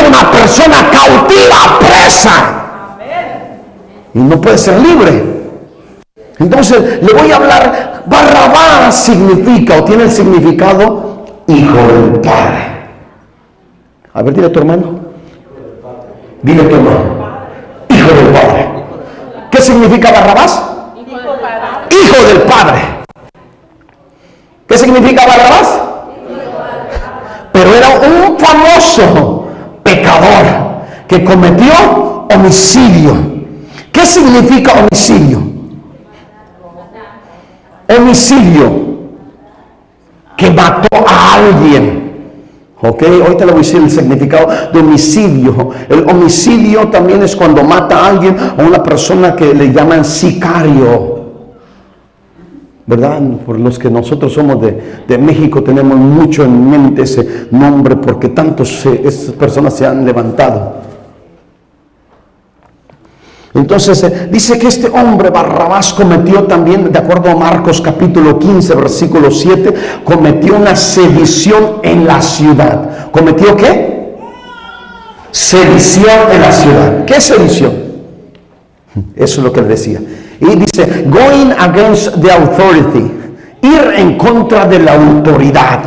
una persona cautiva, presa. Y no puede ser libre. Entonces le voy a hablar. Barrabás significa, o tiene el significado, hijo del Padre. A ver, dile a tu hermano. Dile a tu hermano. Hijo del Padre. ¿Qué significa Barrabás? Hijo del Padre. ¿Qué significa Barrabás? Pero era un famoso pecador que cometió homicidio. ¿Qué significa homicidio? Homicidio, que mató a alguien. Ok, ahorita le voy a decir el significado de homicidio. El homicidio también es cuando mata a alguien, a una persona que le llaman sicario. ¿Verdad? Por los que nosotros somos de México tenemos mucho en mente ese nombre, porque esas personas se han levantado. Entonces dice que este hombre Barrabás cometió también, de acuerdo a Marcos capítulo 15 versículo 7, cometió una sedición en la ciudad. ¿Cometió qué? Sedición en la ciudad. ¿Qué sedición? Eso es lo que él decía. Y dice, going against the authority, ir en contra de la autoridad.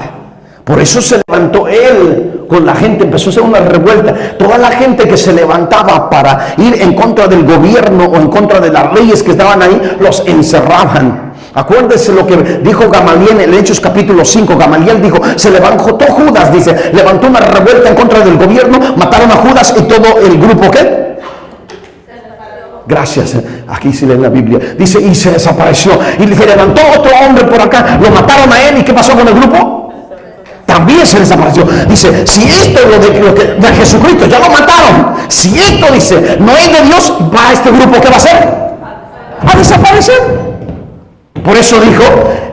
Por eso se levantó él con la gente, empezó a hacer una revuelta. Toda la gente que se levantaba para ir en contra del gobierno o en contra de las leyes que estaban ahí, los encerraban. Acuérdense lo que dijo Gamaliel en Hechos capítulo 5. Gamaliel dijo, se levantó Judas, dice, levantó una revuelta en contra del gobierno, mataron a Judas y todo el grupo, ¿qué? Gracias, aquí sí lee la Biblia. Dice, y se desapareció. Y se levantó otro hombre por acá, lo mataron a él. ¿Y qué pasó con el grupo? También se desapareció. Dice, si esto es lo de Jesucristo, ya lo mataron. Si esto, dice, no es de Dios, va a este grupo, ¿qué va a hacer? A desaparecer. Por eso dijo,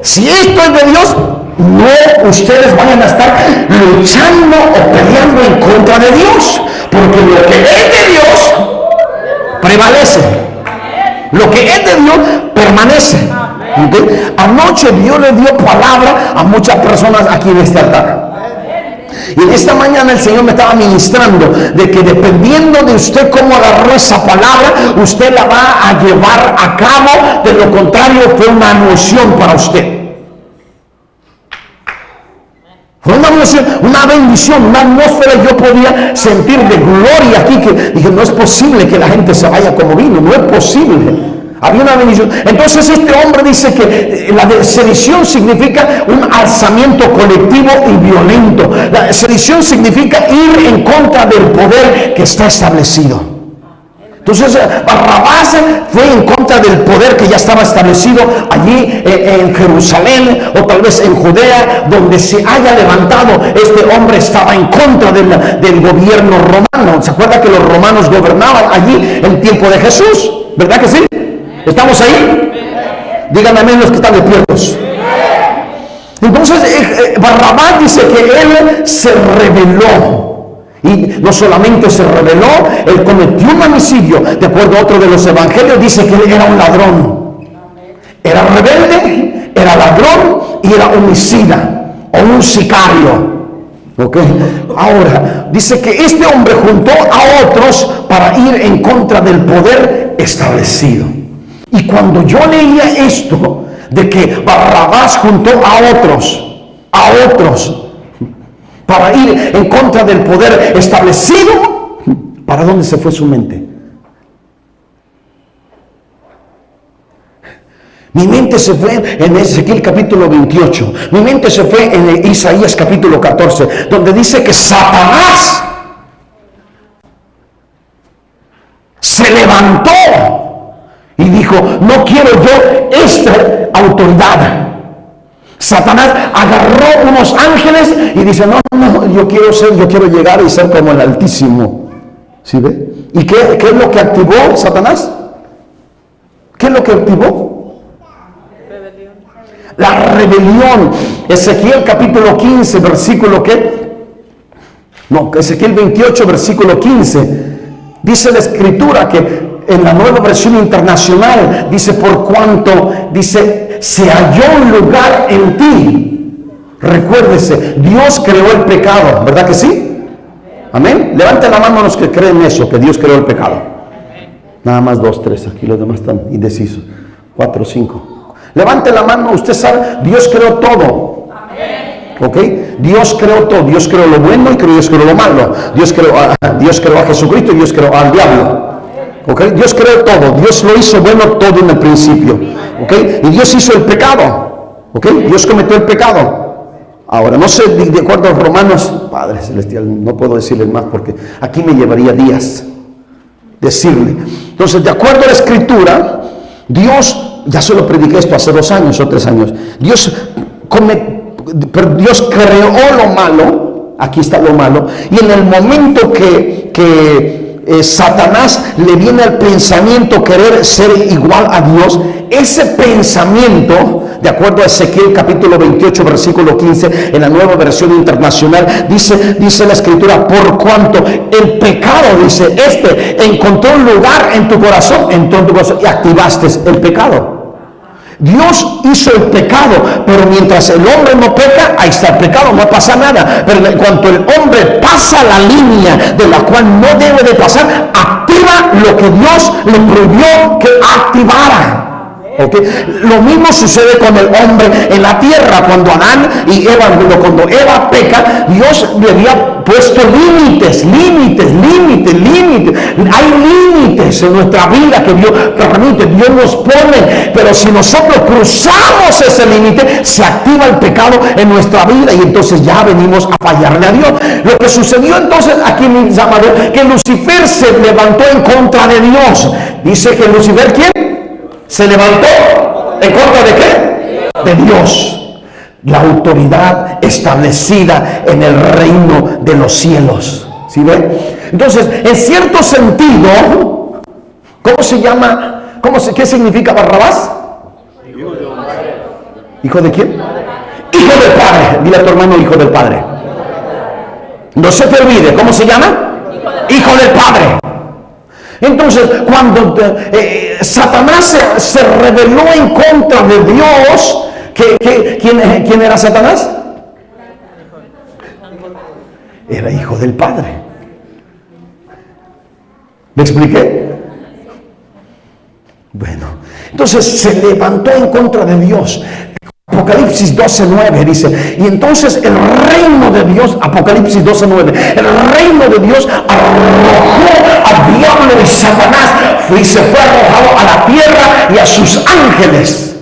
si esto es de Dios, no ustedes vayan a estar luchando o peleando en contra de Dios. Porque lo que es de Dios prevalece. Lo que es de Dios permanece. ¿Okay? Anoche Dios le dio palabra a muchas personas aquí en este altar. Y en esta mañana el Señor me estaba ministrando de que dependiendo de usted cómo agarró esa palabra, usted la va a llevar a cabo. De lo contrario, fue una noción para usted. Fue una noción, una bendición, una atmósfera. Yo podía sentir de gloria aquí, que dije, no es posible que la gente se vaya como vino, no es posible. Había una bendición. Entonces este hombre dice que la sedición significa un alzamiento colectivo y violento. La sedición significa ir en contra del poder que está establecido. Entonces Barrabás fue en contra del poder que ya estaba establecido allí en Jerusalén, o tal vez en Judea, donde se haya levantado. Este hombre estaba en contra del gobierno romano. ¿Se acuerda que los romanos gobernaban allí en tiempo de Jesús? ¿Verdad que sí? ¿Estamos ahí? Díganme amén los que están despiertos. Entonces Barrabás dice que él se rebeló. Y no solamente se rebeló, él cometió un homicidio. De acuerdo a otro de los evangelios, dice que él era un ladrón. Era rebelde, era ladrón y era homicida o un sicario. ¿Ok? Ahora, dice que este hombre juntó a otros para ir en contra del poder establecido. Y cuando yo leía esto, de que Barrabás juntó a otros, para ir en contra del poder establecido, ¿para dónde se fue su mente? Mi mente se fue en Ezequiel capítulo 28. Mi mente se fue en Isaías capítulo 14, donde dice que Satanás se levantó y dijo, no quiero yo esta autoridad. Satanás agarró unos ángeles y dice, no, yo quiero llegar y ser como el Altísimo. ¿Sí ve? ¿Y qué es lo que activó Satanás? ¿Qué es lo que activó? Rebelión. La rebelión. Ezequiel capítulo 15, versículo ¿qué? No, Ezequiel 28, versículo 15. Dice la Escritura que en la Nueva Versión Internacional dice, por cuanto, dice, se halló un lugar en ti. Recuérdese, Dios creó el pecado, ¿verdad que sí? Amén. Levanten la mano los que creen eso, que Dios creó el pecado. Nada más 2, 3, aquí los demás están indecisos. 4, 5. Levanten la mano, usted sabe, Dios creó todo. ¿Ok? Dios creó todo. Dios creó lo bueno y Dios creó lo malo. Dios creó a Jesucristo y Dios creó al diablo. ¿Ok? Dios creó todo. Dios lo hizo bueno todo en el principio. ¿Ok? Y Dios hizo el pecado. ¿Ok? Dios cometió el pecado. Ahora, no sé, de acuerdo a Romanos, Padre Celestial, no puedo decirles más porque aquí me llevaría días decirle. Entonces, de acuerdo a la Escritura, Dios, ya se lo prediqué esto hace 2 años o 3 años, Dios creó lo malo, aquí está lo malo, y en el momento que Satanás le viene al pensamiento querer ser igual a Dios, ese pensamiento, de acuerdo a Ezequiel capítulo 28 versículo 15 en la Nueva Versión Internacional, dice la Escritura, por cuanto el pecado, dice, encontró un lugar en tu corazón, y activaste el pecado. Dios hizo el pecado, pero mientras el hombre no peca, ahí está el pecado, no pasa nada. Pero en cuanto el hombre pasa la línea de la cual no debe de pasar, activa lo que Dios le prohibió que activara. ¿Okay? Lo mismo sucede con el hombre en la tierra. Cuando Adán y Eva, cuando Eva peca, Dios le había puesto límites. Hay límites en nuestra vida que Dios permite, Dios nos pone, pero si nosotros cruzamos ese límite, se activa el pecado en nuestra vida y entonces ya venimos a fallarle a Dios. Lo que sucedió entonces aquí, mis amados, que Lucifer se levantó en contra de Dios. Dice que Lucifer, ¿quién? Se levantó en contra de qué? De Dios. La autoridad establecida en el reino de los cielos. ¿Sí ven? Entonces, en cierto sentido, ¿cómo se llama? ¿Qué significa Barrabás? ¿Hijo de quién? Hijo del Padre. Dile a tu hermano, hijo del Padre. No se te olvide, ¿cómo se llama? Hijo del Padre. Entonces, cuando Satanás se rebeló en contra de Dios, ¿quién era Satanás? Era hijo del Padre. ¿Me expliqué? Bueno, entonces se levantó en contra de Dios. Apocalipsis 12:9 dice, y entonces el reino de Dios, Apocalipsis 12:9, el reino de Dios arrojó al diablo y Satanás y se fue arrojado a la tierra y a sus ángeles.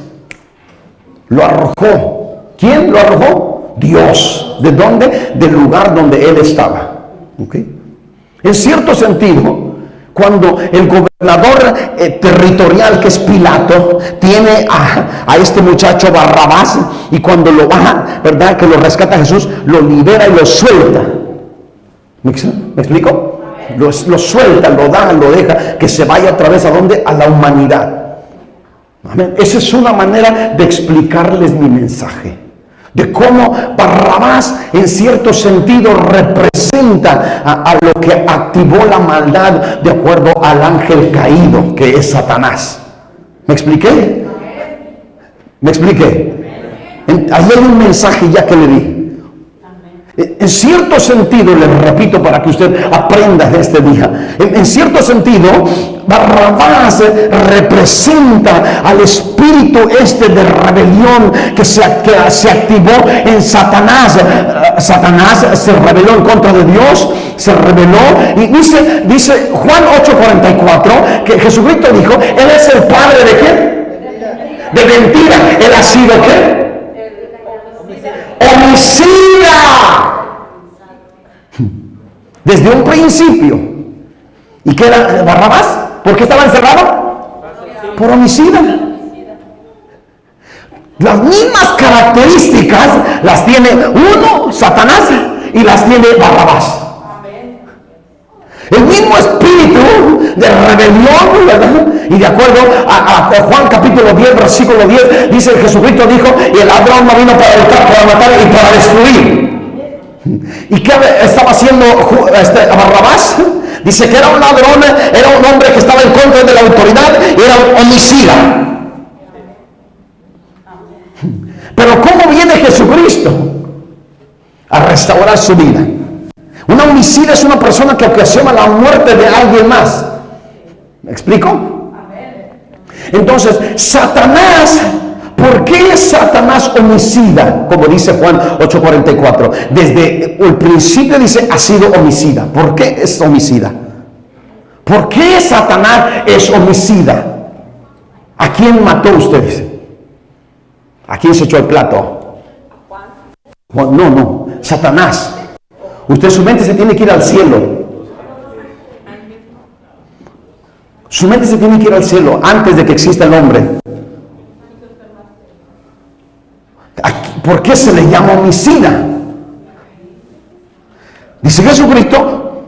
Lo arrojó. ¿Quién lo arrojó? Dios. ¿De dónde? Del lugar donde él estaba. ¿Okay? En cierto sentido, cuando el gobernador territorial, que es Pilato, tiene a este muchacho Barrabás, y cuando lo baja, ¿verdad?, que lo rescata Jesús, lo libera y lo suelta. ¿Me explico? Lo suelta, lo da, lo deja, que se vaya otra vez ¿a dónde? A la humanidad. Amén. Esa es una manera de explicarles mi mensaje. De cómo Barrabás en cierto sentido representa a lo que activó la maldad de acuerdo al ángel caído, que es Satanás. ¿Me expliqué? ¿Me expliqué? Ahí hay un mensaje ya que le di. En cierto sentido, les repito para que usted aprenda de este día, en cierto sentido, Barrabás representa al espíritu de rebelión que se activó en Satanás. Satanás se rebeló en contra de Dios, se rebeló, y dice Juan 8:44 que Jesucristo dijo, Él es el padre de qué? De mentira. Él ha sido ¿qué? Homicida. Desde un principio. ¿Y qué era Barrabás? ¿Por qué estaba encerrado? Por homicida. Las mismas características las tiene uno, Satanás, y las tiene Barrabás. El mismo espíritu de rebelión, ¿verdad? Y de acuerdo a Juan capítulo 10, versículo 10, dice Jesucristo dijo, y el ladrón no vino para hurtar, para matar y para destruir. ¿Y qué estaba haciendo Barrabás? Dice que era un ladrón, era un hombre que estaba en contra de la autoridad, y era un homicida. Pero ¿cómo viene Jesucristo a restaurar su vida? Un homicida es una persona que ocasiona la muerte de alguien más. ¿Me explico? Entonces, Satanás, ¿por qué es Satanás homicida? Como dice Juan 8:44. Desde el principio dice, ha sido homicida. ¿Por qué es homicida? ¿Por qué Satanás es homicida? ¿A quién mató ustedes? ¿A quién se echó el plato? Juan. No, Satanás. Usted, su mente se tiene que ir al cielo. Su mente se tiene que ir al cielo antes de que exista el hombre. ¿Por qué se le llama homicida? Dice Jesucristo,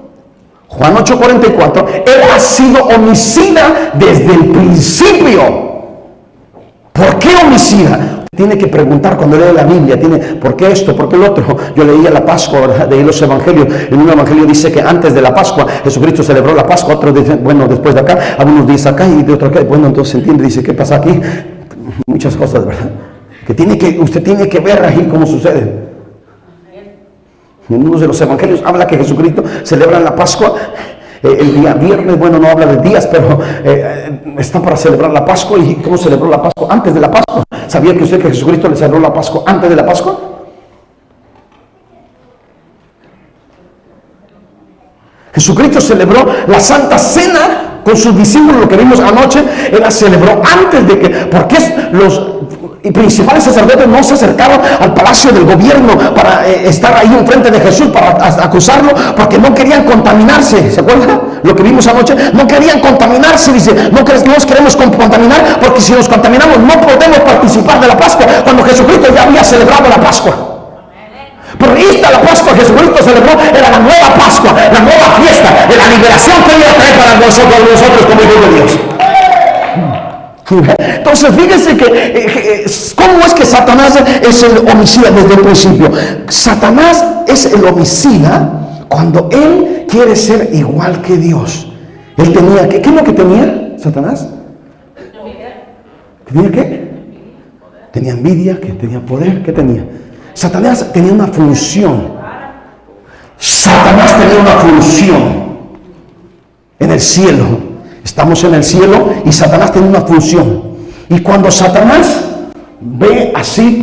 Juan 8:44, Él ha sido homicida desde el principio. ¿Por qué homicida? Tiene que preguntar cuando lee la Biblia, ¿por qué esto? ¿Por qué lo otro? Yo leía la Pascua, ¿verdad? Leí los evangelios. En un evangelio dice que antes de la Pascua, Jesucristo celebró la Pascua, otro dice, bueno, después de acá, algunos dicen acá y de otro acá. Bueno, entonces se entiende, dice, ¿qué pasa aquí? Muchas cosas, ¿verdad? Usted tiene que ver ahí cómo sucede. En uno de los evangelios habla que Jesucristo celebra la Pascua el día viernes. Bueno, no habla de días, pero están para celebrar la Pascua. ¿Y cómo celebró la Pascua? Antes de la Pascua. ¿Sabía que usted que Jesucristo le celebró la Pascua antes de la Pascua? Jesucristo celebró la Santa Cena con sus discípulos, lo que vimos anoche. Él la celebró antes de que, porque los principales sacerdotes no se acercaron al palacio del gobierno para estar ahí enfrente de Jesús, para acusarlo, porque no querían contaminarse. ¿Se acuerdan lo que vimos anoche? No querían contaminarse. Dice, no nos queremos contaminar, porque si nos contaminamos no podemos participar de la Pascua, cuando Jesucristo ya había celebrado la Pascua. Pero esta la Pascua que Jesucristo celebró era la nueva Pascua, la nueva fiesta, de la liberación que Él trae para nosotros como hijos de Dios. Entonces fíjense que ¿cómo es que Satanás es el homicida desde el principio? Satanás es el homicida cuando él quiere ser igual que Dios. Él tenía, ¿qué es lo que tenía Satanás? ¿Tenía qué? Tenía envidia, que tenía poder, ¿qué tenía? Satanás tenía una función. Satanás tenía una función en el cielo. Estamos en el cielo y Satanás tiene una función. Y cuando Satanás ve así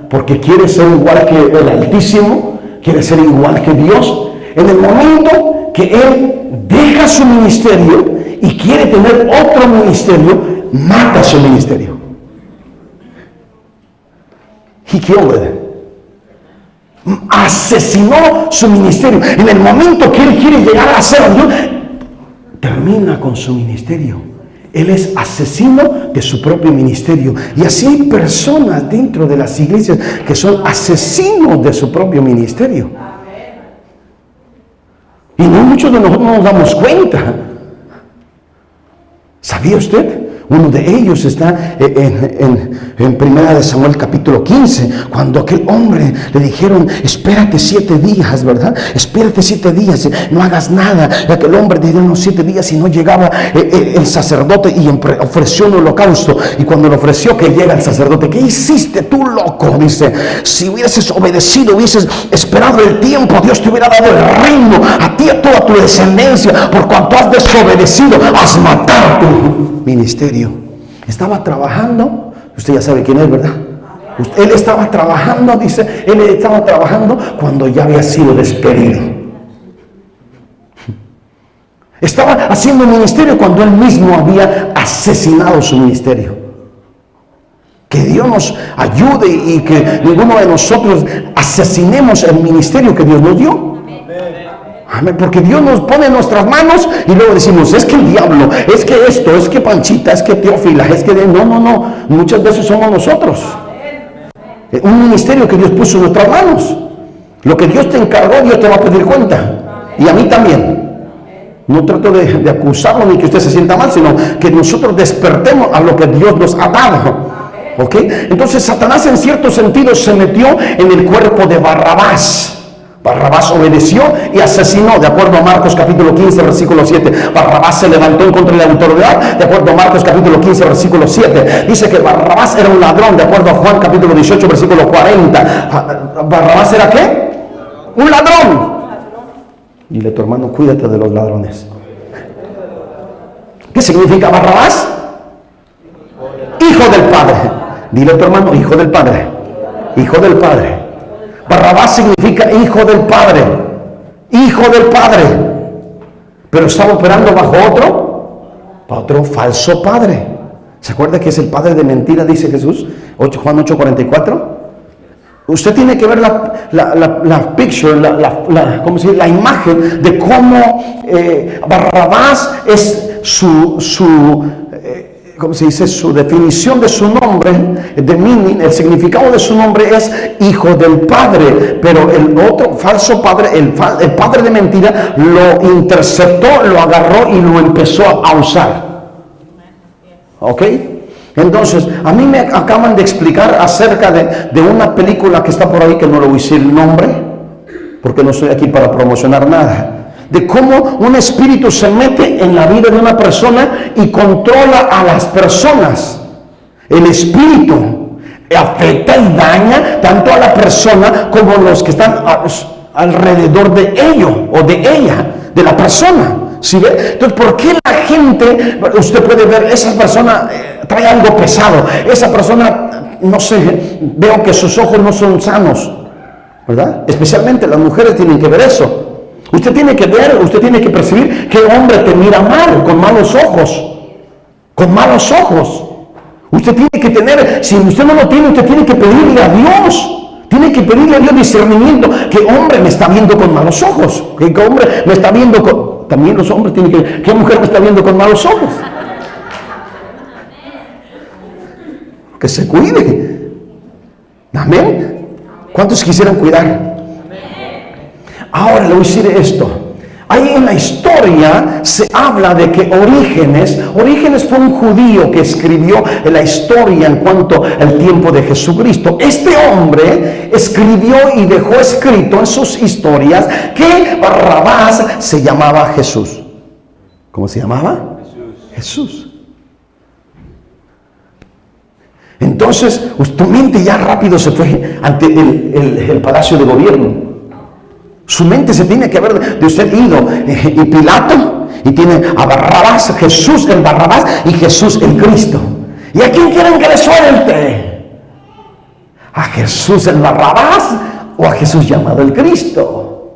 porque quiere ser igual que el Altísimo, quiere ser igual que Dios, en el momento que él deja su ministerio y quiere tener otro ministerio, mata su ministerio. He killed it. Asesinó su ministerio. En el momento que él quiere llegar a ser Dios, termina con su ministerio. Él es asesino de su propio ministerio. Y así hay personas dentro de las iglesias que son asesinos de su propio ministerio. Y no muchos de nosotros nos damos cuenta. ¿Sabía usted? Uno de ellos está en Primera de Samuel capítulo 15, cuando aquel hombre le dijeron, espérate 7 días, ¿verdad? Espérate 7 días, no hagas nada. Y aquel hombre dijo, no, 7 días, y no llegaba el sacerdote y ofreció un holocausto. Y cuando le ofreció, que llega el sacerdote, ¿qué hiciste tú, loco? Dice, si hubieses obedecido, hubieses esperado el tiempo, Dios te hubiera dado el reino, a ti y a toda tu descendencia. Por cuanto has desobedecido, has matado tu ministerio. Estaba trabajando, usted ya sabe quién es, ¿verdad? Él estaba trabajando, dice, él estaba trabajando cuando ya había sido despedido. Estaba haciendo ministerio cuando él mismo había asesinado su ministerio. Que Dios nos ayude y que ninguno de nosotros asesinemos el ministerio que Dios nos dio. Amén, porque Dios nos pone en nuestras manos y luego decimos, es que el diablo, es que esto, es que Panchita, es que Teófila, es que no, muchas veces somos nosotros. Un ministerio que Dios puso en nuestras manos. Lo que Dios te encargó, Dios te va a pedir cuenta. Y a mí también. No trato de acusarlo ni que usted se sienta mal, sino que nosotros despertemos a lo que Dios nos ha dado. ¿Ok? Entonces Satanás en cierto sentido se metió en el cuerpo de Barrabás. Barrabás obedeció y asesinó, de acuerdo a Marcos capítulo 15, versículo 7. Barrabás se levantó en contra de la autoridad, de acuerdo a Marcos capítulo 15, versículo 7. Dice que Barrabás era un ladrón, de acuerdo a Juan capítulo 18, versículo 40. ¿Barrabás era qué? Un ladrón. Dile a tu hermano, cuídate de los ladrones. ¿Qué significa Barrabás? Hijo del Padre. Dile a tu hermano, hijo del Padre. Hijo del Padre. Barrabás significa hijo del Padre. Hijo del Padre. Pero estaba operando bajo otro falso padre. ¿Se acuerda que es el padre de mentira, dice Jesús? Juan 8:44. Usted tiene que ver la picture, ¿cómo se dice? La imagen de cómo Barrabás es ¿cómo se dice? Su definición de su nombre, de meaning, el significado de su nombre es hijo del Padre, pero el otro falso padre, el padre de mentira, lo interceptó, lo agarró y lo empezó a usar. ¿Ok? Entonces, a mí me acaban de explicar acerca de una película que está por ahí, que no le voy a decir el nombre, porque no estoy aquí para promocionar nada, de cómo un espíritu se mete en la vida de una persona y controla a las personas. El espíritu afecta y daña tanto a la persona como los que están alrededor de ello o de ella, de la persona. ¿Sí ve? Entonces, ¿por qué la gente, usted puede ver, esa persona trae algo pesado, esa persona, no sé, veo que sus ojos no son sanos, ¿verdad? Especialmente las mujeres tienen que ver eso. Usted tiene que ver, usted tiene que percibir que hombre te mira mal, con malos ojos. Con malos ojos. Usted tiene que tener, si usted no lo tiene, usted tiene que pedirle a Dios. Tiene que pedirle a Dios discernimiento. ¿Qué hombre me está viendo con malos ojos? ¿Qué hombre me está viendo con... También los hombres tienen que... ¿Qué mujer me está viendo con malos ojos? Que se cuide. Amén. ¿Cuántos quisieran cuidar? Ahora le voy a decir esto. Ahí en la historia se habla de que Orígenes fue un judío que escribió la historia en cuanto al tiempo de Jesucristo. Este hombre escribió y dejó escrito en sus historias que Barrabás se llamaba Jesús. ¿Cómo se llamaba? Jesús. Entonces, tu mente ya rápido se fue ante el palacio de gobierno. Su mente se tiene que ver de usted ido y Pilato, y tiene a Barrabás, Jesús el Barrabás y Jesús el Cristo. ¿Y a quién quieren que le suelte? ¿A Jesús el Barrabás o a Jesús llamado el Cristo?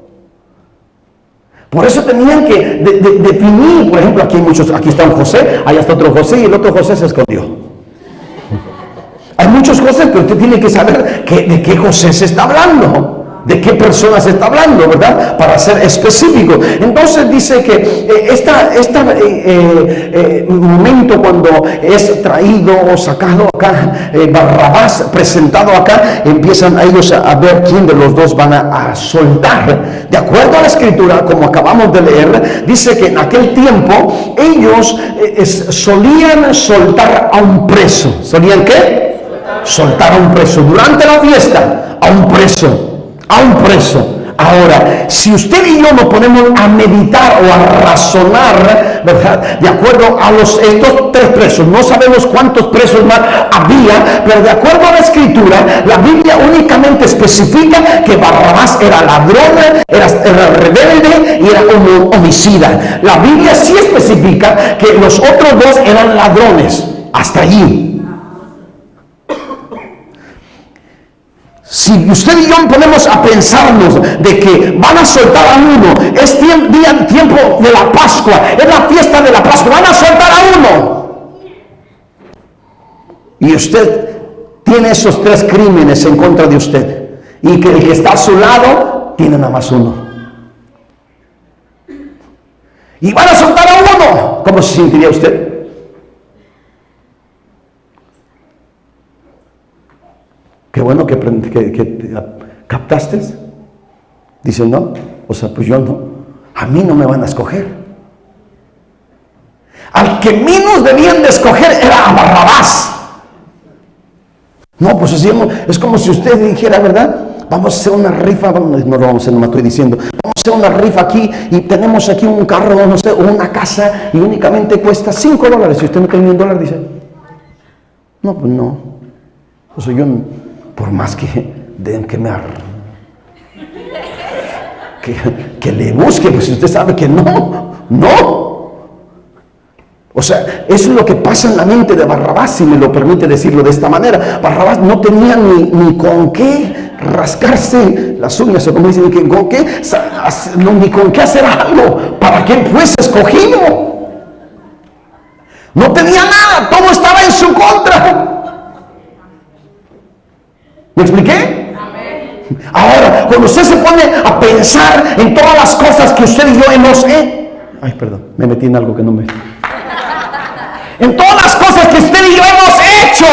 Por eso tenían que definir, por ejemplo, aquí está un José, allá está otro José y el otro José se escondió. Hay muchos José, pero usted tiene que saber de qué José se está hablando. ¿De qué persona se está hablando, verdad? Para ser específico. Entonces dice que este momento cuando es traído o sacado acá, Barrabás presentado acá, empiezan a ellos a ver quién de los dos van a soltar. De acuerdo a la escritura, como acabamos de leer, dice que en aquel tiempo ellos solían soltar a un preso. ¿Solían qué? Soltar a un preso. Durante la fiesta, a un preso. A un preso. Ahora, si usted y yo nos ponemos a meditar o a razonar, ¿verdad? De acuerdo a estos tres presos, no sabemos cuántos presos más había, pero de acuerdo a la escritura, la Biblia únicamente especifica que Barrabás era ladrón, era rebelde y era homicida. La Biblia sí especifica que los otros dos eran ladrones. Hasta allí. Si usted y yo ponemos a pensarnos de que van a soltar a uno, es tiempo de la Pascua, es la fiesta de la Pascua, van a soltar a uno. Y usted tiene esos tres crímenes en contra de usted. Y que el que está a su lado tiene nada más uno. Y van a soltar a uno. ¿Cómo se sentiría usted? Qué bueno que captaste. Dice, no, o sea, pues yo no. A mí no me van a escoger. Al que menos debían de escoger era a Barrabás. No, pues es como si usted dijera, ¿verdad? Vamos a hacer una rifa, no lo vamos a hacer, no me estoy diciendo. Vamos a hacer una rifa aquí y tenemos aquí un carro, no sé, o una casa y únicamente cuesta $5. Si usted no tiene $1, dice, no, pues no. O sea, yo, por más que que le busque, pues si usted sabe que no. O sea, eso es lo que pasa en la mente de Barrabás, si me lo permite decirlo de esta manera. Barrabás no tenía ni con qué rascarse las uñas, o como dicen, ni con qué hacer algo para que él fuese escogido. No tenía nada, todo estaba en su contra. ¿Me expliqué? Ahora, cuando usted se pone a pensar en todas las cosas que usted y yo hemos ay, perdón, me metí en algo que no me... En todas las cosas que usted y yo hemos hecho,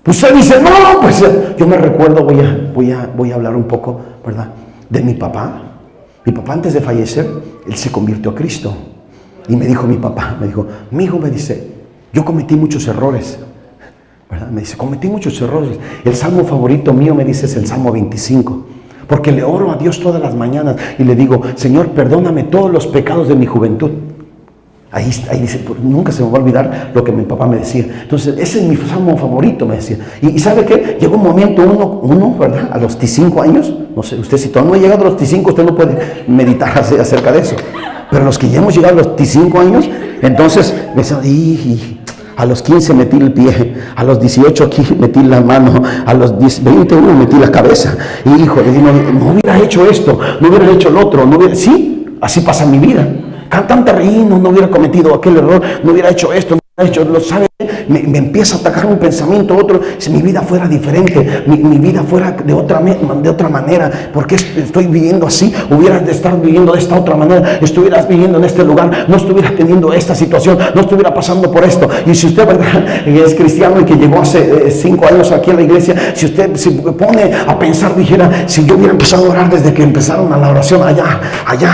usted dice, no, pues yo me recuerdo, voy a hablar un poco, ¿verdad?, de mi papá. Mi papá, antes de fallecer, él se convirtió a Cristo. Y me dijo mi papá, mi hijo, me dice, yo cometí muchos errores, ¿verdad? Me dice, cometí muchos errores. El salmo favorito mío, me dice, es el Salmo 25. Porque le oro a Dios todas las mañanas y le digo, Señor, perdóname todos los pecados de mi juventud. Ahí dice, nunca se me va a olvidar lo que mi papá me decía. Entonces, ese es mi salmo favorito, me decía. Y ¿sabe qué? Llegó un momento, uno, ¿verdad?, a los 5 años, no sé, usted si todavía no ha llegado a los 5, usted no puede meditar acerca de eso. Pero los que ya hemos llegado a los 5 años, entonces, me decía, a los 15 metí el pie, a los 18 aquí metí la mano, a los 21 metí la cabeza. Y hijo, no hubiera hecho esto, no hubiera hecho lo otro, sí, así pasa mi vida. Tanta reír, no hubiera cometido aquel error, no hubiera hecho esto, no hubiera hecho, lo sabe, me empieza a atacar un pensamiento, otro, si mi vida fuera diferente, mi vida fuera de otra manera, porque estoy viviendo así, hubieras de estar viviendo de esta otra manera, estuvieras viviendo en este lugar, no estuvieras teniendo esta situación, no estuviera pasando por esto. Y si usted, ¿verdad?, es cristiano y que llegó hace 5 años aquí a la iglesia, si usted se pone a pensar, dijera, si yo hubiera empezado a orar desde que empezaron a la oración allá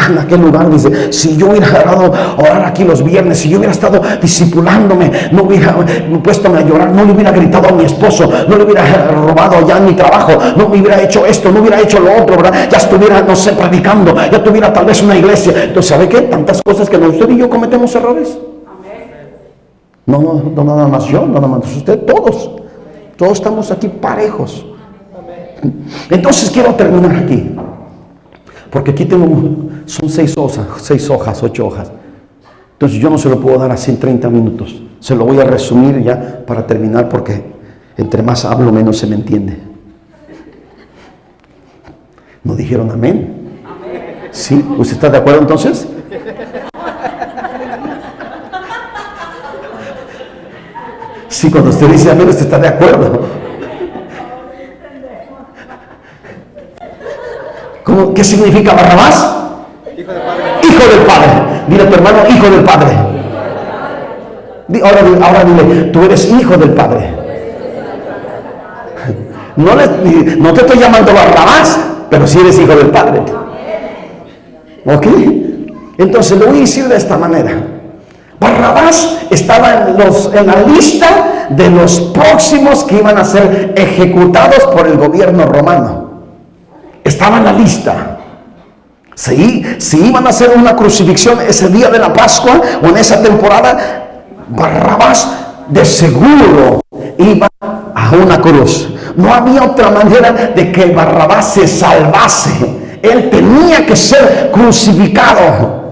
en aquel lugar, dice, si yo hubiera dado a orar aquí los viernes, si yo hubiera estado discipulándome, no hubiera puesto a llorar, no le hubiera gritado a mi esposo, no le hubiera robado ya en mi trabajo, no me hubiera hecho esto, no hubiera hecho lo otro, ¿verdad? Ya estuviera, no sé, predicando, ya tuviera tal vez una iglesia. Entonces, ¿sabe qué? Tantas cosas que usted y yo cometemos errores. No nada más yo, no nada más usted, todos estamos aquí parejos. Entonces quiero terminar aquí, porque aquí son 6 hojas, 8 hojas. Entonces yo no se lo puedo dar así en 30 minutos. Se lo voy a resumir ya para terminar, porque entre más hablo menos se me entiende. ¿No dijeron amén? ¿Sí? ¿Usted está de acuerdo entonces? Sí, cuando usted dice amén, usted está de acuerdo. ¿Qué significa Barrabás? Hijo del Padre. Dile a tu hermano, hijo del Padre. Ahora dile, tú eres hijo del Padre. No te estoy llamando Barrabás, pero sí eres hijo del Padre. ¿Ok? Entonces le voy a decir de esta manera. Barrabás estaba en la lista de los próximos que iban a ser ejecutados por el gobierno romano. Estaba en la lista. Si iban a hacer una crucifixión ese día de la Pascua o en esa temporada, Barrabás de seguro iba a una cruz. No había otra manera de que Barrabás se salvase. Él tenía que ser crucificado.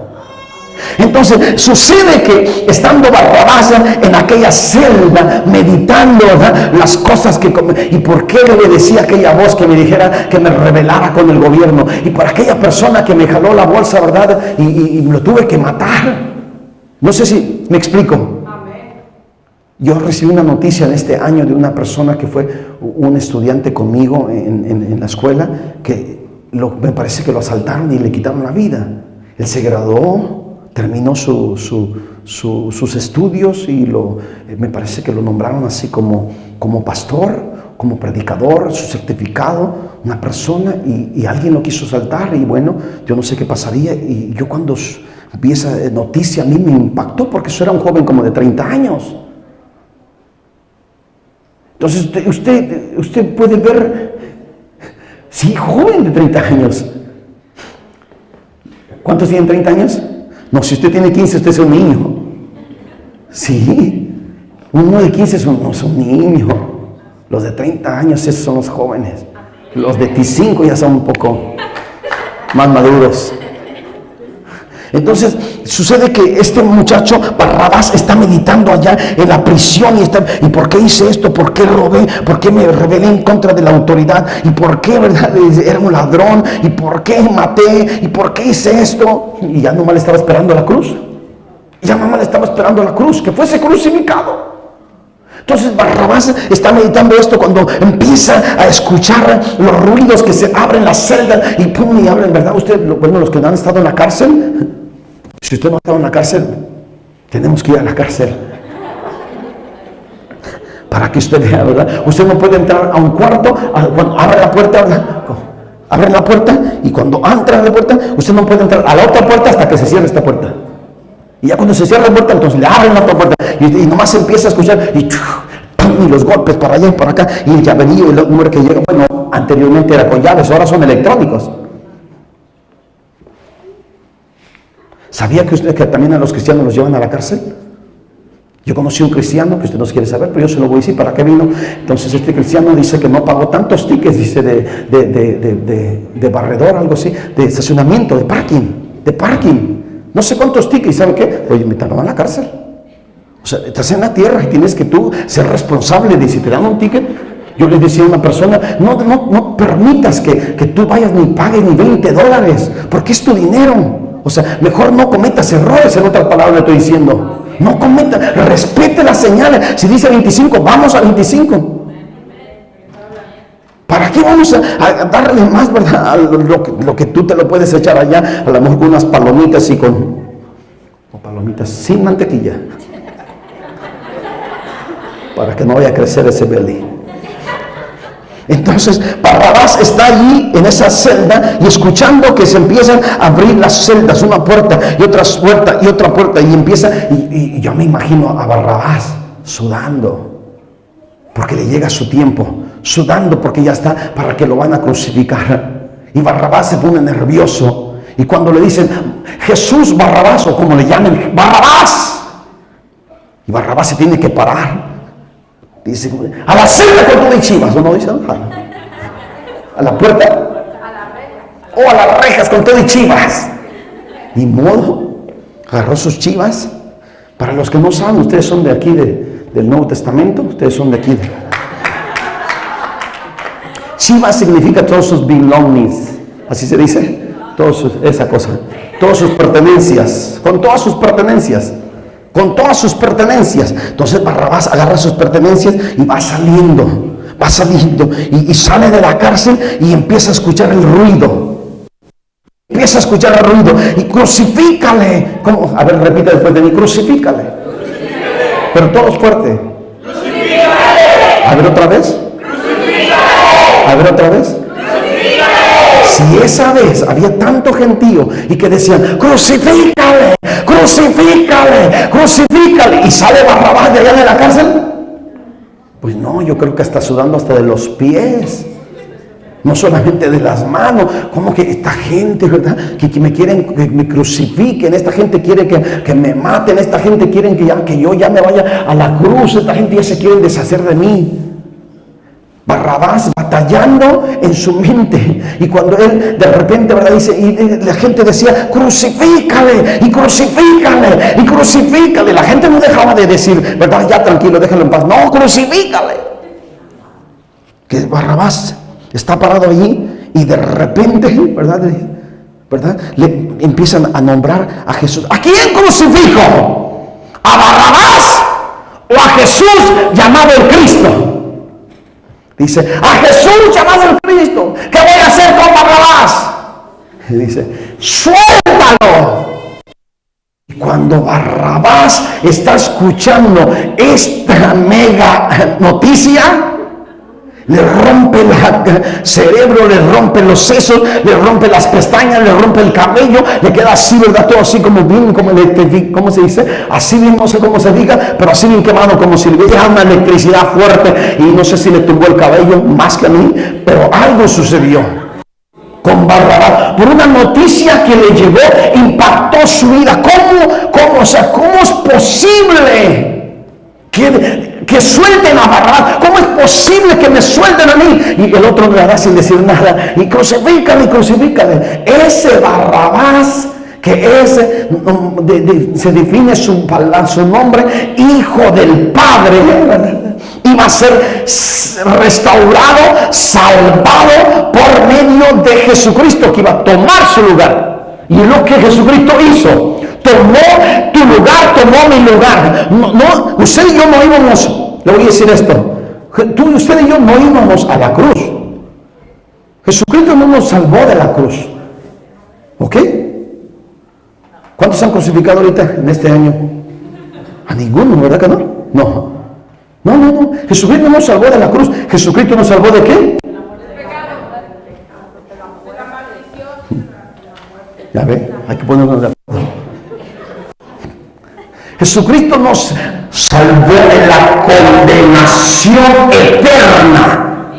Entonces sucede que estando Barrabás en aquella celda meditando, ¿verdad?, las cosas que y por qué le obedecía aquella voz que me dijera que me rebelara con el gobierno, y por aquella persona que me jaló la bolsa, ¿verdad?, y lo tuve que matar. No sé si me explico. Yo recibí una noticia en este año de una persona que fue un estudiante conmigo en la escuela, que me parece que lo asaltaron y le quitaron la vida. Él se graduó, terminó sus estudios y me parece que lo nombraron así como pastor, como predicador, su certificado, una persona, y alguien lo quiso asaltar, y bueno, yo no sé qué pasaría. Y yo cuando vi esa noticia, a mí me impactó, porque eso era un joven como de 30 años. Entonces usted puede ver, sí, joven de 30 años. ¿Cuántos tienen 30 años? No, si usted tiene 15, usted es un niño. Sí, uno de 15 no es un niño. Los de 30 años, esos son los jóvenes. Los de 25 ya son un poco... más maduros. Entonces sucede que este muchacho Barrabás está meditando allá en la prisión y por qué hice esto, por qué robé, por qué me rebelé en contra de la autoridad, y por qué, ¿verdad?, era un ladrón, y por qué maté, y por qué hice esto. Y ya nomás le estaba esperando la cruz, que fuese crucificado. Entonces Barrabás está meditando esto cuando empieza a escuchar los ruidos que se abren las celdas y pum, y abren, ¿verdad? Los que no han estado en la cárcel, si usted no ha estado en la cárcel, tenemos que ir a la cárcel para que usted vea, ¿verdad? Usted no puede entrar a un cuarto, cuando abre la puerta, ¿verdad? Abren la puerta, y cuando entra a la puerta, usted no puede entrar a la otra puerta hasta que se cierre esta puerta. Y ya cuando se cierra la puerta, entonces le abren la otra puerta y nomás se empieza a escuchar y los golpes para allá y para acá, y el llaverío, el número que llega. Bueno, anteriormente era con llaves, ahora son electrónicos. ¿Sabía que usted que también a los cristianos los llevan a la cárcel? Yo conocí un cristiano que usted no quiere saber, pero yo se lo voy a decir para qué vino. Entonces este cristiano dice que no pagó tantos tickets, dice de barredor, algo así, de estacionamiento, de parking. No sé cuántos tickets, ¿sabe qué? Oye, me invitaron a la cárcel. O sea, estás en la tierra y tienes que tú ser responsable de si te dan un ticket. Yo les decía a una persona, no permitas que tú vayas ni pagues ni $20, porque es tu dinero. O sea, mejor no cometas errores, en otras palabras le estoy diciendo. No cometa, respete las señales. Si dice 25, vamos a 25. ¿Para qué vamos a darle más, verdad, a lo que tú te lo puedes echar allá? A lo mejor con unas palomitas y con palomitas sin mantequilla, para que no vaya a crecer ese belly. Entonces Barrabás está allí en esa celda y escuchando que se empiezan a abrir las celdas, una puerta y otra puerta y otra puerta, y empieza, y yo me imagino a Barrabás sudando porque le llega su tiempo, sudando porque ya está para que lo van a crucificar, y Barrabás se pone nervioso, y cuando le dicen Jesús Barrabás, o como le llamen, Barrabás, y Barrabás se tiene que parar. Dice, a la celda con todo y chivas, ¿o no dice? A la puerta, o a las rejas con todo y chivas. Ni modo, agarró sus chivas. Para los que no saben, ustedes son de aquí del Nuevo Testamento, ustedes son de aquí. Chivas significa todos sus belongings, así se dice, esa cosa, todas sus pertenencias, con todas sus pertenencias. Entonces Barrabás agarra sus pertenencias y va saliendo y sale de la cárcel y empieza a escuchar el ruido. Y crucifícale. ¿Cómo? A ver, repita después de mí, crucifícale. Pero todos fuerte. A ver otra vez. Si esa vez había tanto gentío y que decían, crucifícale, y sale Barrabás de allá de la cárcel, pues no, yo creo que está sudando hasta de los pies, no solamente de las manos. Como que esta gente, ¿verdad?, que me quieren que me crucifiquen, esta gente quiere que me maten, esta gente quiere que yo ya me vaya a la cruz, esta gente ya se quiere deshacer de mí. Barrabás batallando en su mente, y cuando él de repente, ¿verdad?, dice, y la gente decía, crucifícale, la gente no dejaba de decir, ¿verdad?, ya tranquilo, déjalo en paz, no, crucifícale. Que Barrabás está parado allí y de repente, ¿verdad?, le empiezan a nombrar a Jesús. ¿A quién crucifico? ¿A Barrabás o a Jesús llamado el Cristo? Dice, a Jesús llamado el Cristo, ¿qué voy a hacer con Barrabás? Y dice, suéltalo. Y cuando Barrabás está escuchando esta mega noticia, le rompe el cerebro, le rompe los sesos, le rompe las pestañas, le rompe el cabello, le queda así, ¿verdad? Todo así como bien, ¿cómo se dice? Así bien, no sé cómo se diga, pero así bien quemado, como si le diera una electricidad fuerte, y no sé si le tumbó el cabello más que a mí, pero algo sucedió con Barrabás, por una noticia que le llegó, impactó su vida. ¿Cómo es posible que que suelten a Barrabás. ¿Cómo es posible que me suelten a mí? Y el otro le hará sin decir nada. Y crucifícale, crucifícale. Ese Barrabás, que es, se define su nombre, Hijo del Padre, iba a ser restaurado, salvado por medio de Jesucristo, que iba a tomar su lugar. Y es lo que Jesucristo hizo. Tomó tu lugar, tomó mi lugar. No, usted y yo no íbamos, le voy a decir esto, usted y yo no íbamos a la cruz. Jesucristo no nos salvó de la cruz. ¿Ok? ¿Cuántos han crucificado ahorita en este año? A ninguno, ¿verdad que no? No. Jesucristo nos salvó de la cruz. ¿Jesucristo nos salvó de qué? Ya ve, hay que ponernos de acuerdo. Jesucristo nos salvó de la condenación eterna.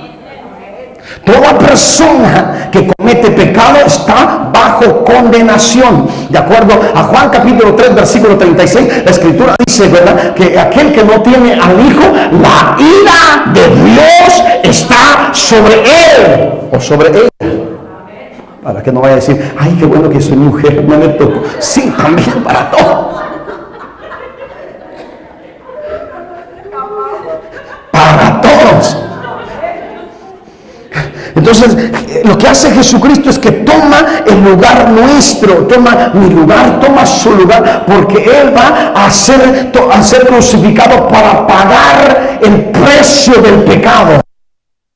Toda persona que comete pecado está bajo condenación. De acuerdo a Juan capítulo 3, versículo 36, la escritura dice, ¿verdad?, que aquel que no tiene al Hijo, la ira de Dios está sobre él o sobre ella. Para que no vaya a decir, ay, qué bueno que soy mujer, no me tocó. Sí, también para todo. Para todos. Entonces, lo que hace Jesucristo es que toma el lugar nuestro, toma mi lugar, toma su lugar, porque Él va a ser crucificado para pagar el precio del pecado.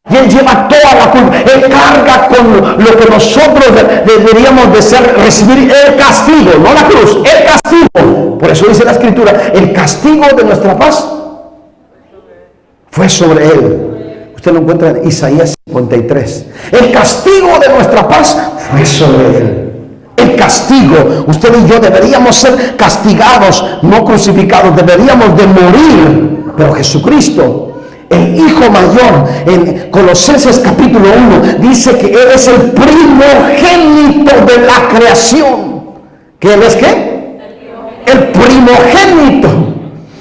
Y Él lleva toda la culpa. Él carga con lo que nosotros deberíamos de recibir el castigo, no la cruz, el castigo. Por eso dice la Escritura, el castigo de nuestra paz fue sobre Él. Usted lo encuentra en Isaías 53. El castigo de nuestra paz fue sobre Él. El castigo. Usted y yo deberíamos ser castigados, no crucificados. Deberíamos de morir. Pero Jesucristo, el Hijo mayor, en Colosenses capítulo 1, dice que Él es el primogénito de la creación. ¿Que Él es qué? El primogénito.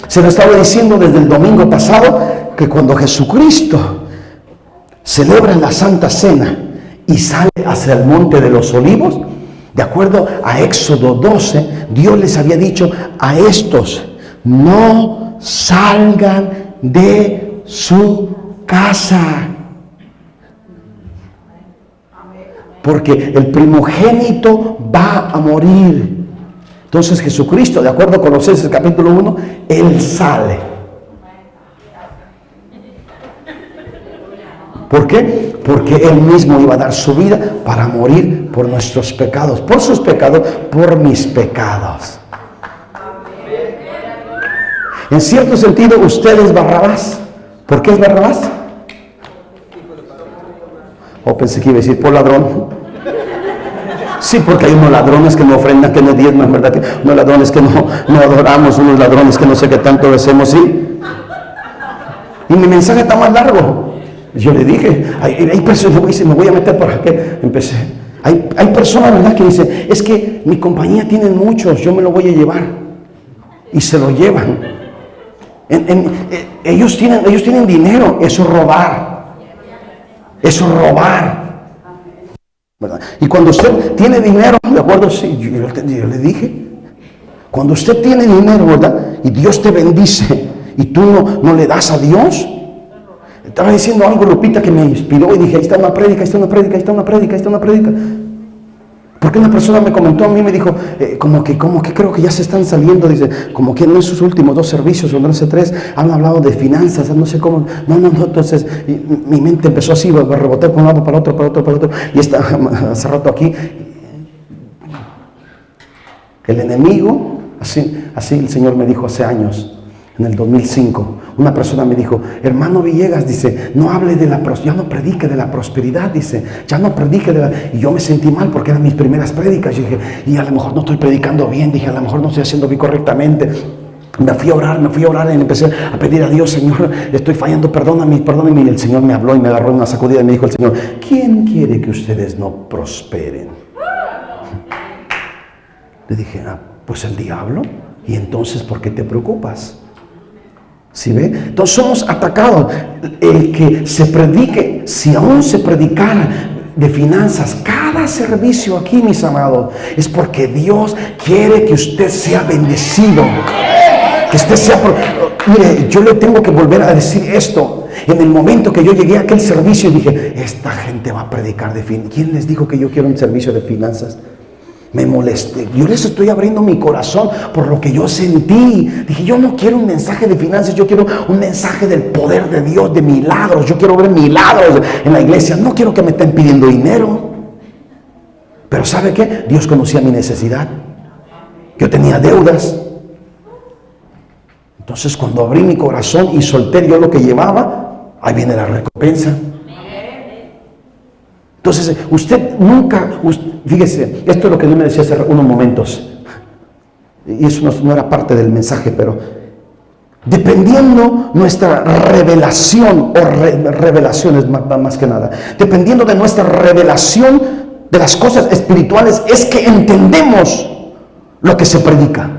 Se lo estaba diciendo desde el domingo pasado, que cuando Jesucristo celebra la Santa Cena y sale hacia el Monte de los Olivos, de acuerdo a Éxodo 12, Dios les había dicho a estos, no salgan de su casa, porque el primogénito va a morir. Entonces Jesucristo, de acuerdo a Colosenses capítulo 1, Él sale. ¿Por qué? Porque Él mismo iba a dar su vida para morir por nuestros pecados, por sus pecados, por mis pecados. En cierto sentido, usted es Barrabás. ¿Por qué es Barrabás? Pensé que iba a decir por ladrón. Sí, porque hay unos ladrones que no ofrendan, que no diezman, ¿verdad? Que unos ladrones que no adoramos, unos ladrones que no sé qué tanto hacemos, ¿sí? Y mi mensaje está más largo. Yo le dije, hay personas, me voy a meter por aquí, empecé. Hay personas, ¿verdad?, que dicen, es que mi compañía tiene muchos, yo me lo voy a llevar. Y se lo llevan. Ellos tienen dinero, eso es robar. Eso es robar. ¿Verdad? Y cuando usted tiene dinero, ¿de acuerdo? Sí, yo le dije, cuando usted tiene dinero, ¿verdad?, y Dios te bendice, y tú no le das a Dios. Estaba diciendo algo, Lupita, que me inspiró y dije, ahí está una prédica, ahí está una prédica, ahí está una prédica, ahí está una prédica. Porque una persona me comentó a mí, me dijo, como que creo que ya se están saliendo, dice, como que en esos últimos 2 servicios, o no sé 3, han hablado de finanzas, no sé cómo, no, entonces mi mente empezó así, a rebotar por un lado, para otro, y está hace rato aquí. El enemigo, así el Señor me dijo hace años, en el 2005, una persona me dijo, hermano Villegas, dice, no hable de la prosperidad, ya no predique de la prosperidad, dice, ya no predique de la... Y yo me sentí mal porque eran mis primeras prédicas. Yo dije, y a lo mejor no estoy predicando bien, dije, a lo mejor no estoy haciendo bien correctamente. Me fui a orar y empecé a pedir a Dios, Señor, estoy fallando, perdóname. Y el Señor me habló y me agarró en una sacudida y me dijo el Señor, ¿quién quiere que ustedes no prosperen? Le dije, pues el diablo. Y entonces, ¿por qué te preocupas? ¿Sí ve? Entonces somos atacados. El que se predique, si aún se predicara de finanzas, cada servicio aquí, mis amados, es porque Dios quiere que usted sea bendecido. Que usted sea... Mire, yo le tengo que volver a decir esto. En el momento que yo llegué a aquel servicio y dije, esta gente va a predicar de finanzas. ¿Quién les dijo que yo quiero un servicio de finanzas? Me molesté. Yo les estoy abriendo mi corazón por lo que yo sentí. Dije, yo no quiero un mensaje de finanzas, yo quiero un mensaje del poder de Dios, de milagros. Yo quiero ver milagros en la iglesia. No quiero que me estén pidiendo dinero. Pero ¿sabe qué? Dios conocía mi necesidad. Yo tenía deudas. Entonces cuando abrí mi corazón y solté yo lo que llevaba, ahí viene la recompensa. Entonces usted nunca, fíjese, esto es lo que yo me decía hace unos momentos, y eso no era parte del mensaje, pero dependiendo nuestra revelación, o revelaciones más que nada, dependiendo de nuestra revelación de las cosas espirituales, es que entendemos lo que se predica.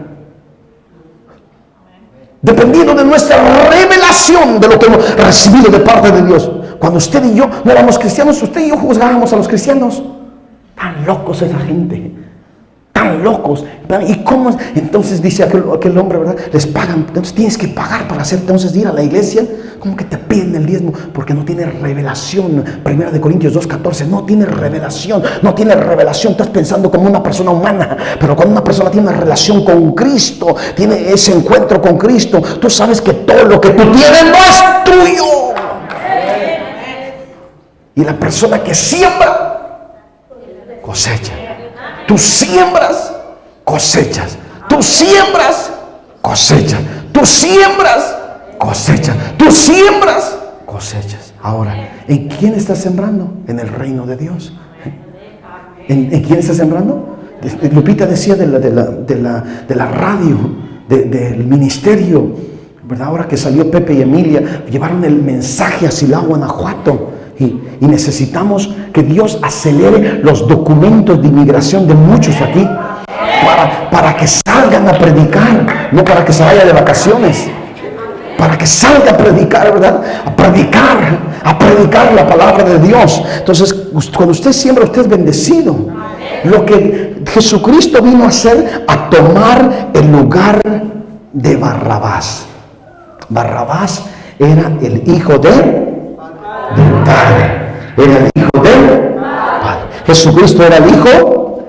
Dependiendo de nuestra revelación de lo que hemos recibido de parte de Dios. Cuando usted y yo no éramos cristianos, usted y yo juzgábamos a los cristianos. Tan locos esa gente. Tan locos. ¿Y cómo? Entonces dice aquel hombre, ¿verdad? Les pagan. Entonces tienes que pagar para hacer, entonces ir a la iglesia. ¿Cómo que te piden el diezmo? Porque no tiene revelación. 1 Corintios 2:14. No tiene revelación. No tiene revelación. Estás pensando como una persona humana. Pero cuando una persona tiene una relación con Cristo, tiene ese encuentro con Cristo, tú sabes que todo lo que tú tienes no es tuyo. Y la persona que siembra, cosecha. Tú siembras, cosechas. Tú siembras, cosechas. Tú siembras, cosechas. Tú siembras, cosechas. Ahora, ¿en quién estás sembrando? En el reino de Dios. ¿En quién estás sembrando? Lupita decía de la radio, del ministerio, ¿verdad? Ahora que salió Pepe y Emilia, llevaron el mensaje a Silao, Guanajuato. Y necesitamos que Dios acelere los documentos de inmigración de muchos aquí para que salgan a predicar, no para que se vaya de vacaciones, para que salga a predicar, ¿verdad? A predicar la palabra de Dios. Entonces, cuando usted siembra, usted es bendecido. Lo que Jesucristo vino a hacer, a tomar el lugar de Barrabás. Barrabás era el hijo del Padre. Era el hijo del Padre. Jesucristo era el hijo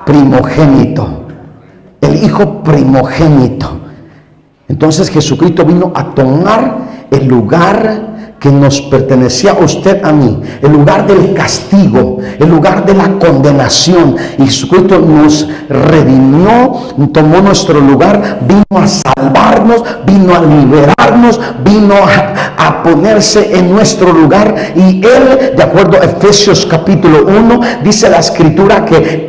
primogénito. El hijo primogénito. Entonces Jesucristo vino a tomar el lugar que nos pertenecía a usted, a mí, el lugar del castigo, el lugar de la condenación. Y Jesucristo nos redimió, tomó nuestro lugar, vino a salvarnos, vino a liberarnos, vino a ponerse en nuestro lugar. Y Él, de acuerdo a Efesios capítulo 1, dice la Escritura que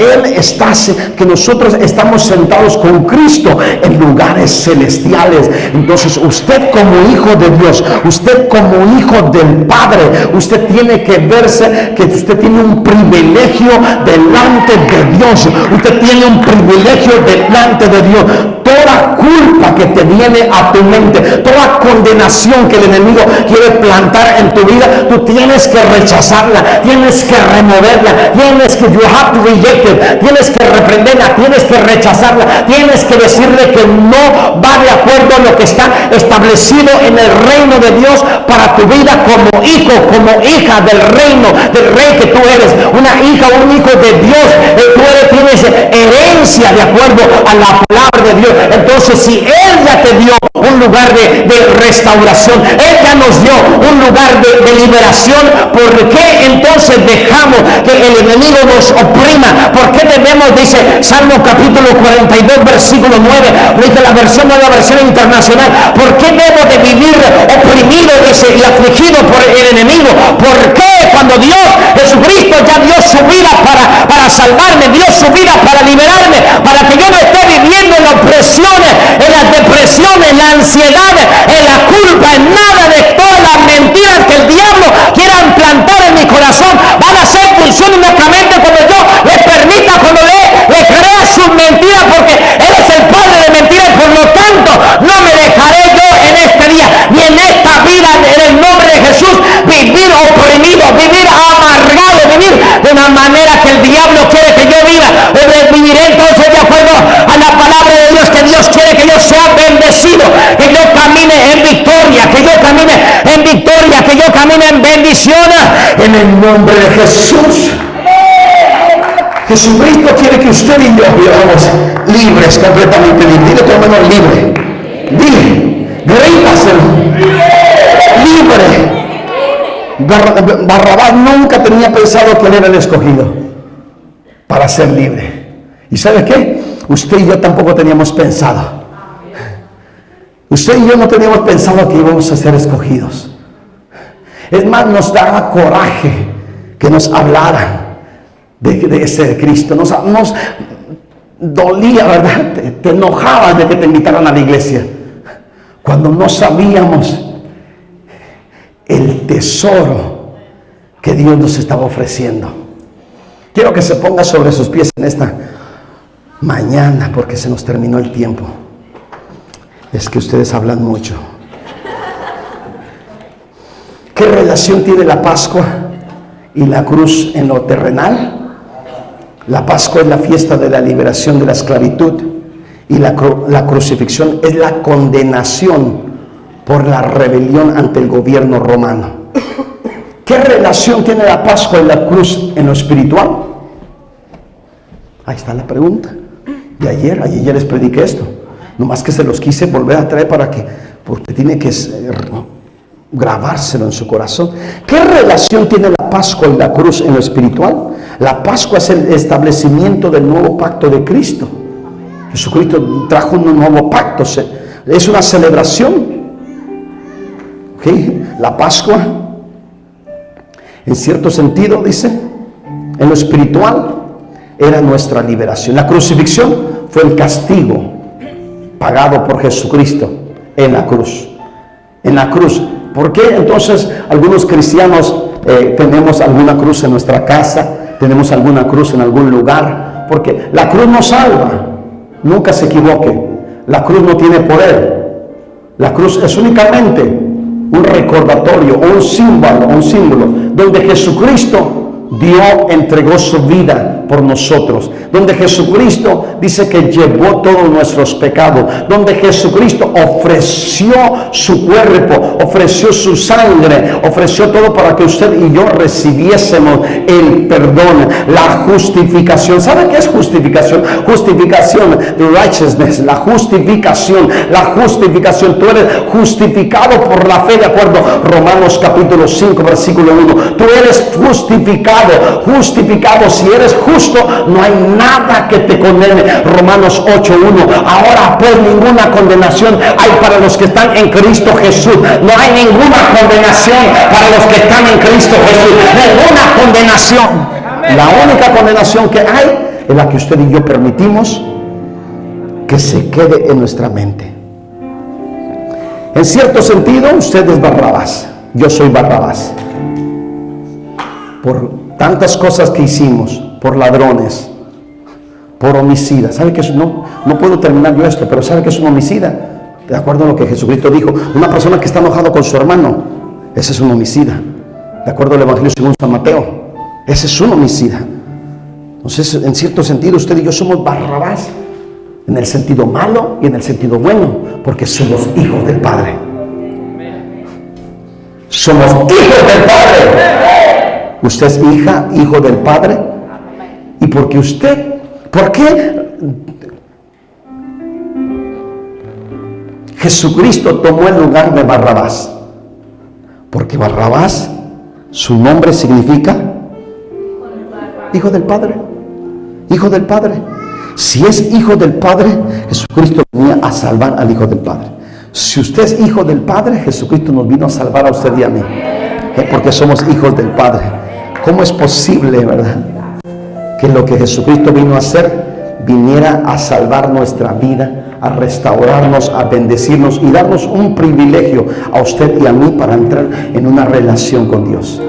que nosotros estamos sentados con Cristo en lugares celestiales. Entonces usted como hijo de Dios, usted como hijo del Padre, usted tiene que verse que usted tiene un privilegio delante de Dios. Usted tiene un privilegio delante de Dios. Toda culpa que te viene a tu mente, toda condenación que el enemigo quiere plantar en tu vida, tú tienes que rechazarla, tienes que removerla, you have to reject it, tienes que reprenderla, tienes que rechazarla, tienes que decirle que no va de acuerdo a lo que está establecido en el reino de Dios para tu vida como hijo, como hija del reino, del rey que tú eres, una hija, un hijo de Dios. Tienes herencia de acuerdo a la palabra de Dios. Entonces, si Él ya te dio un lugar de restauración, Él ya nos dio un lugar de liberación, ¿por qué entonces dejamos que el enemigo nos oprima? ¿Por qué debemos, dice Salmo capítulo 42, versículo 9, dice la versión nueva versión internacional, ¿por qué debo de vivir oprimido, dice, y afligido por el enemigo? ¿Por qué cuando Dios, Jesucristo ya dio su vida para salvarme, dio su vida para liberarme, para que yo no esté viviendo en opresiones, en las depresiones, en la ansiedad, en la culpa, en nada de todas las mentiras que el diablo quiera implantar en mi corazón? Van a hacer función únicamente cuando yo le permita, cuando le crea sus mentiras, porque Él es el padre de mentiras. Por lo tanto, no me dejaré yo en victoria, que yo camine en bendición en el nombre de Jesús. Jesucristo quiere que usted y yo vivamos libres, completamente libres. Dile a tu hermano, libre. Dile, grítaselo. Libre. Barrabás nunca tenía pensado que él era el escogido para ser libre. ¿Y sabe qué? Usted y yo tampoco teníamos pensado. Usted y yo no teníamos pensado que íbamos a ser escogidos. Es más, nos daba coraje que nos hablaran de ese Cristo. Nos dolía, ¿verdad? Te enojabas de que te invitaran a la iglesia, cuando no sabíamos el tesoro que Dios nos estaba ofreciendo. Quiero que se ponga sobre sus pies en esta mañana, porque se nos terminó el tiempo. Es que ustedes hablan mucho. ¿Qué relación tiene la Pascua y la cruz en lo terrenal? La Pascua es la fiesta de la liberación de la esclavitud, y la crucifixión es la condenación por la rebelión ante el gobierno romano. ¿Qué relación tiene la Pascua y la cruz en lo espiritual? Ahí está la pregunta. De ayer les prediqué esto. Nomás que se los quise volver a traer porque tiene que grabárselo en su corazón. ¿Qué relación tiene la Pascua y la cruz en lo espiritual? La Pascua es el establecimiento del nuevo pacto de Cristo. Jesucristo trajo un nuevo pacto. Es una celebración. ¿Okay? La Pascua, en cierto sentido, dice, en lo espiritual, era nuestra liberación. La crucifixión fue el castigo pagado por Jesucristo en la cruz. En la cruz. ¿Por qué entonces algunos cristianos tenemos alguna cruz en nuestra casa? Tenemos alguna cruz en algún lugar. Porque la cruz no salva. Nunca se equivoque. La cruz no tiene poder. La cruz es únicamente un recordatorio, un símbolo donde Jesucristo entregó su vida por nosotros, donde Jesucristo dice que llevó todos nuestros pecados, donde Jesucristo ofreció su cuerpo, ofreció su sangre, ofreció todo para que usted y yo recibiésemos el perdón, la justificación. ¿Sabe qué es justificación? Justificación, righteousness, la justificación. Tú eres justificado por la fe, de acuerdo a Romanos capítulo 5 versículo 1. Tú eres justificado. Si eres justo, no hay nada que te condene. Romanos 8:1. Ahora pues ninguna condenación hay para los que están en Cristo Jesús. No hay ninguna condenación para los que están en Cristo Jesús. Ninguna condenación. La única condenación que hay es la que usted y yo permitimos que se quede en nuestra mente. En cierto sentido, usted es Barrabás. Yo soy Barrabás. Por tantas cosas que hicimos, por ladrones, por homicidas. ¿Sabe que no puedo terminar yo esto, pero sabe que es un homicida? De acuerdo a lo que Jesucristo dijo, una persona que está enojado con su hermano, ese es un homicida. De acuerdo al Evangelio según San Mateo, ese es un homicida. Entonces, en cierto sentido, usted y yo somos Barrabás, en el sentido malo y en el sentido bueno, porque somos hijos del Padre. Somos hijos del Padre. Usted es hijo del Padre. Y ¿por qué Jesucristo tomó el lugar de Barrabás? Porque Barrabás, su nombre significa hijo del Padre. Hijo del Padre. Si es hijo del Padre, Jesucristo venía a salvar al hijo del Padre. Si usted es hijo del Padre, Jesucristo nos vino a salvar a usted y a mí. Porque somos hijos del Padre. ¿Cómo es posible, verdad, que lo que Jesucristo vino a hacer viniera a salvar nuestra vida, a restaurarnos, a bendecirnos y darnos un privilegio a usted y a mí para entrar en una relación con Dios?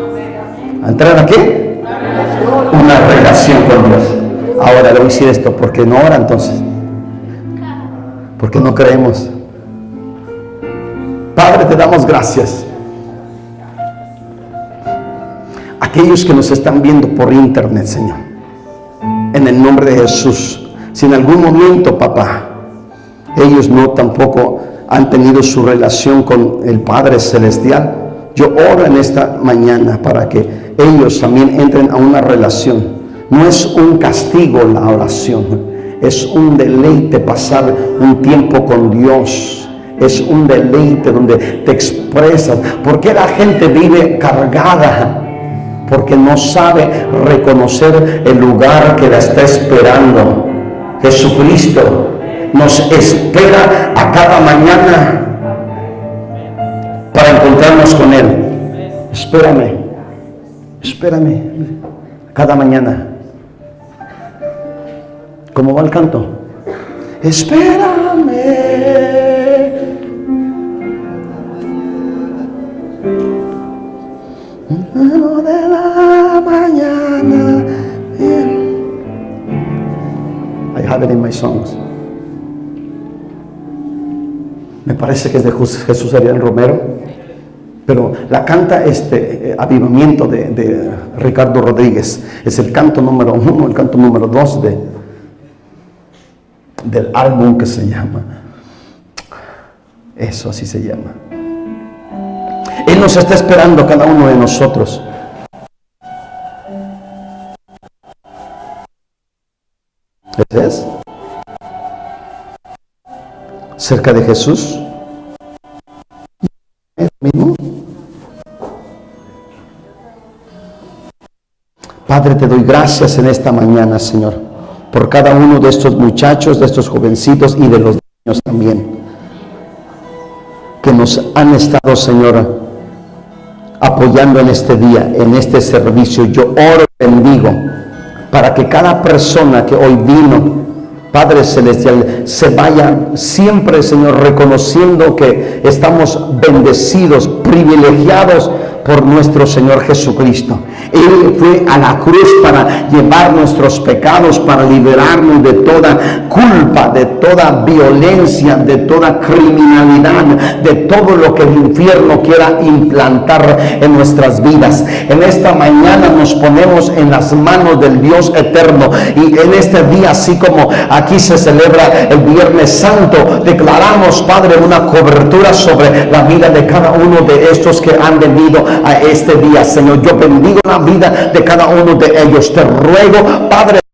¿A entrar a qué? Una relación con Dios. Ahora le voy a decir esto, ¿por qué no ora entonces? ¿Por qué no creemos? Padre, te damos gracias. Aquellos que nos están viendo por internet, Señor, en el nombre de Jesús, si en algún momento, papá, ellos no tampoco han tenido su relación con el Padre Celestial, Yo oro en esta mañana para que ellos también entren a una relación. No es un castigo la oración, es un deleite pasar un tiempo con Dios. Es un deleite donde te expresas. ¿Por qué la gente vive cargada? Porque no sabe reconocer el lugar que la está esperando. Jesucristo nos espera a cada mañana para encontrarnos con Él. Espérame cada mañana. ¿Cómo va el canto? Espérame. De la mañana. I have it in my songs. Me parece que es de Jesús Ariel Romero, pero la canta Avivamiento de Ricardo Rodríguez. Es el canto número 1, el canto número 2 del álbum que se llama eso, así se llama. Él nos está esperando a cada uno de nosotros. ¿Ves? Cerca de Jesús. ¿Es lo mismo? Padre, te doy gracias en esta mañana, Señor, por cada uno de estos muchachos, de estos jovencitos y de los niños también, que nos han estado, Señor, apoyando en este día, en este servicio. Yo oro y bendigo para que cada persona que hoy vino, Padre Celestial, se vaya siempre, Señor, reconociendo que estamos bendecidos, privilegiados por nuestro Señor Jesucristo. Él fue a la cruz para llevar nuestros pecados, para liberarnos de toda culpa, de toda violencia, de toda criminalidad, de todo lo que el infierno quiera implantar en nuestras vidas. En esta mañana nos ponemos en las manos del Dios eterno, y en este día, así como aquí se celebra el Viernes Santo, declaramos, Padre, una cobertura sobre la vida de cada uno de estos que han venido a este día. Señor, yo bendigo la vida de cada uno de ellos. Te ruego, Padre,